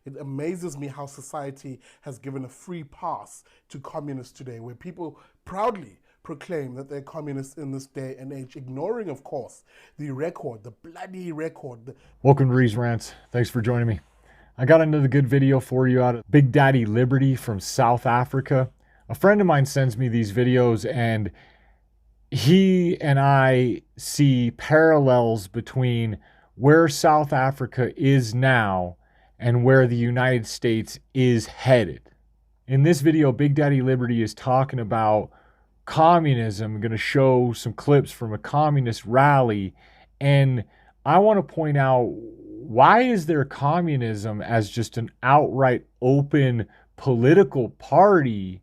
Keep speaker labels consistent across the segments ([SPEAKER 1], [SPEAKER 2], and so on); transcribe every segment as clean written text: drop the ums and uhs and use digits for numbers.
[SPEAKER 1] It amazes me how society has given a free pass to communists today, where people proudly proclaim that they're communists in this day and age, ignoring, of course, the record, the bloody record.
[SPEAKER 2] Welcome to Ree's Rants. Thanks for joining me. I got another good video for you out of Big Daddy Liberty from South Africa. A friend of mine sends me these videos, and he and I see parallels between where South Africa is now and where the United States is headed. In this video, Big Daddy Liberty is talking about communism. I'm going to show some clips from a communist rally, and I want to point out, why is there communism as just an outright open political party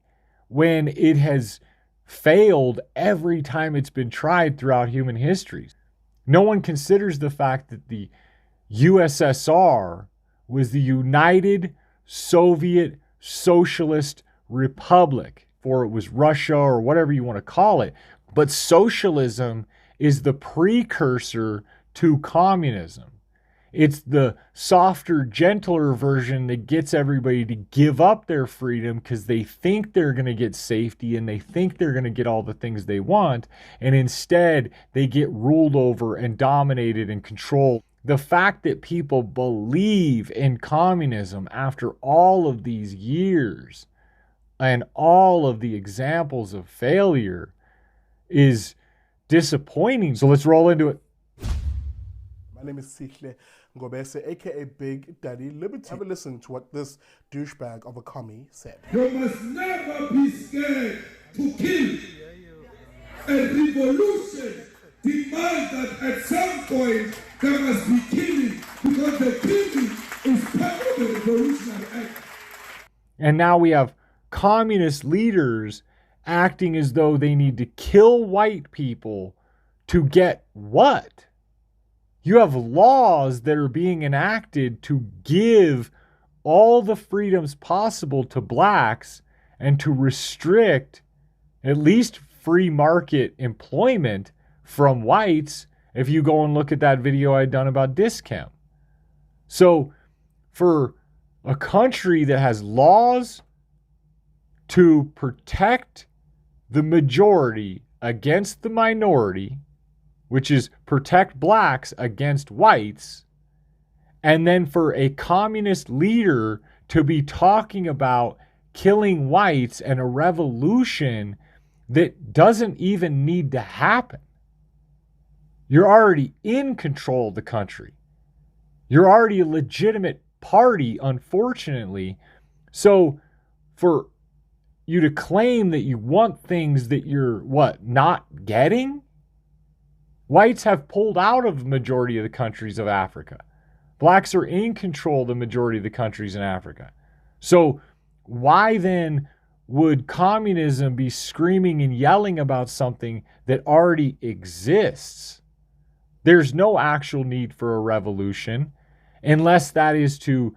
[SPEAKER 2] when it has failed every time it's been tried throughout human history? No one considers the fact that the USSR was the United Soviet Socialist Republic, or it was Russia or whatever you want to call it. But socialism is the precursor to communism. It's the softer, gentler version that gets everybody to give up their freedom because they think they're going to get safety and they think they're going to get all the things they want. And instead, they get ruled over and dominated and controlled. The fact that people believe in communism after all of these years and all of the examples of failure is disappointing. So let's roll into it.
[SPEAKER 1] My name is Sihle Ngobese, aka Big Daddy Liberty. Have a listen to what this douchebag of a commie said.
[SPEAKER 3] You must never be scared to kill. A revolution demands that at some point there must be killing, because the killing is part of the revolutionary act.
[SPEAKER 2] And now we have communist leaders acting as though they need to kill white people to get what? You have laws that are being enacted to give all the freedoms possible to blacks and to restrict at least free market employment from whites, if you go and look at that video I'd done about discount. So for a country that has laws to protect the majority against the minority, which is protect blacks against whites, and then for a communist leader to be talking about killing whites and a revolution that doesn't even need to happen. You're already in control of the country. You're already a legitimate party, unfortunately. So for you to claim that you want things that you're, not getting? Whites have pulled out of the majority of the countries of Africa. Blacks are in control of the majority of the countries in Africa. So why then would communism be screaming and yelling about something that already exists? There's no actual need for a revolution unless that is to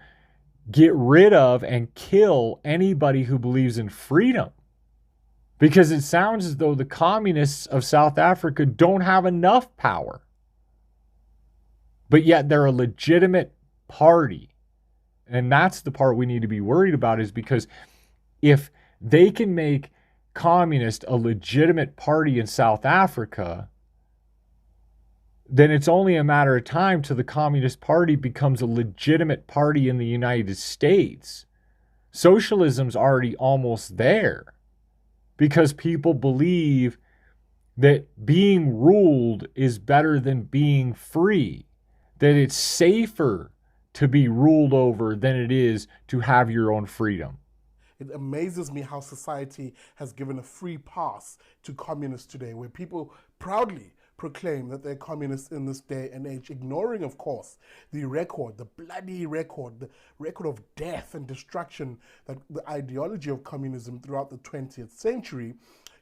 [SPEAKER 2] get rid of and kill anybody who believes in freedom. Because it sounds as though the communists of South Africa don't have enough power. But yet they're a legitimate party. And that's the part we need to be worried about, is because if they can make communist a legitimate party in South Africa, then it's only a matter of time till the Communist Party becomes a legitimate party in the United States. Socialism's already almost there, because people believe that being ruled is better than being free, that it's safer to be ruled over than it is to have your own freedom.
[SPEAKER 1] It amazes me how society has given a free pass to communists today, where people proudly proclaim that they're communists in this day and age, ignoring, of course, the record, the bloody record, the record of death and destruction, that the ideology of communism throughout the 20th century.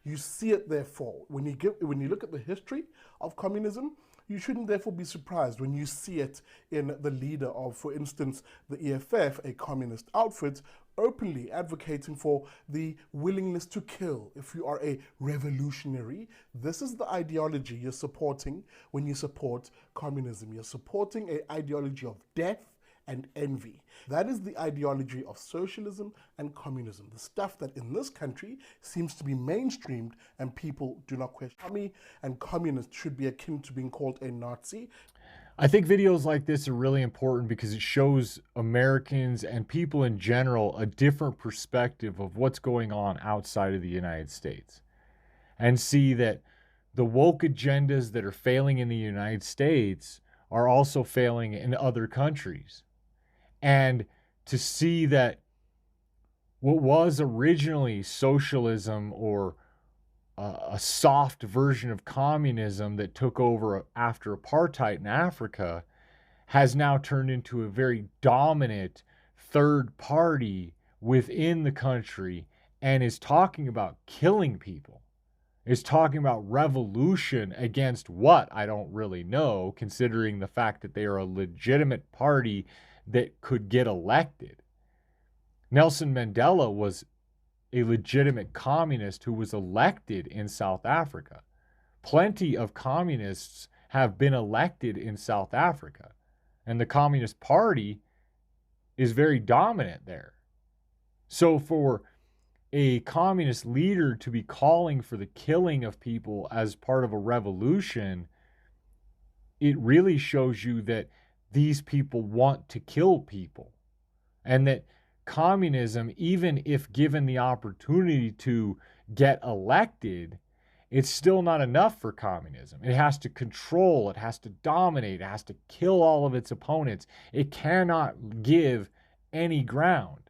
[SPEAKER 1] You see it, therefore, when you look at the history of communism, you shouldn't therefore be surprised when you see it in the leader of, for instance, the EFF, a communist outfit, openly advocating for the willingness to kill if you are a revolutionary. This is the ideology you're supporting when you support communism. You're supporting an ideology of death and envy. That is the ideology of socialism and communism, the stuff that in this country seems to be mainstreamed and people do not question. Commie and communist should be akin to being called a Nazi.
[SPEAKER 2] I think videos like this are really important because it shows Americans and people in general a different perspective of what's going on outside of the United States, and see that the woke agendas that are failing in the United States are also failing in other countries. And to see that what was originally socialism or a soft version of communism that took over after apartheid in Africa has now turned into a very dominant third party within the country and is talking about killing people, is talking about revolution against what? I don't really know, considering the fact that they are a legitimate party that could get elected. Nelson Mandela was a legitimate communist who was elected in South Africa. Plenty of communists have been elected in South Africa, and the Communist Party is very dominant there. So for a communist leader to be calling for the killing of people as part of a revolution, it really shows you that these people want to kill people, and that communism, even if given the opportunity to get elected, it's still not enough for communism. It has to control, it has to dominate, it has to kill all of its opponents. It cannot give any ground.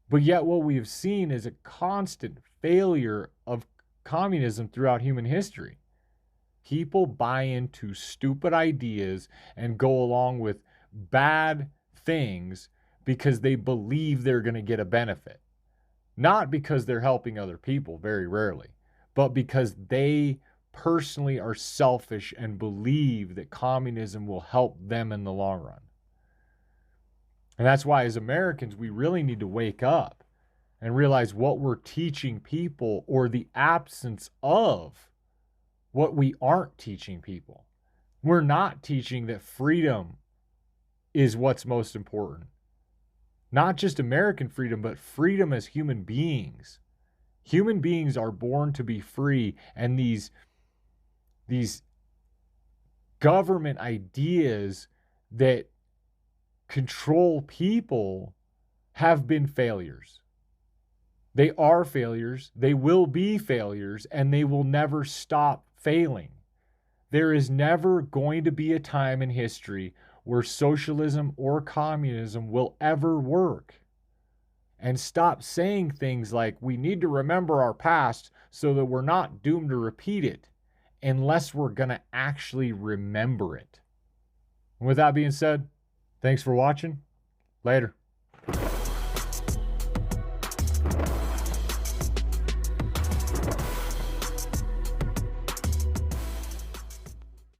[SPEAKER 2] But yet what we have seen is a constant failure of communism throughout human history. People buy into stupid ideas and go along with bad things because they believe they're going to get a benefit. Not because they're helping other people, very rarely, but because they personally are selfish and believe that communism will help them in the long run. And that's why, as Americans, we really need to wake up and realize what we're teaching people, or the absence of what we aren't teaching people. We're not teaching that freedom is what's most important. Not just American freedom, but freedom as human beings. Human beings are born to be free, and these government ideas that control people have been failures. They are failures, they will be failures, and they will never stop failing. There is never going to be a time in history where socialism or communism will ever work. And stop saying things like, we need to remember our past so that we're not doomed to repeat it, unless we're going to actually remember it. And with that being said, thanks for watching. Later.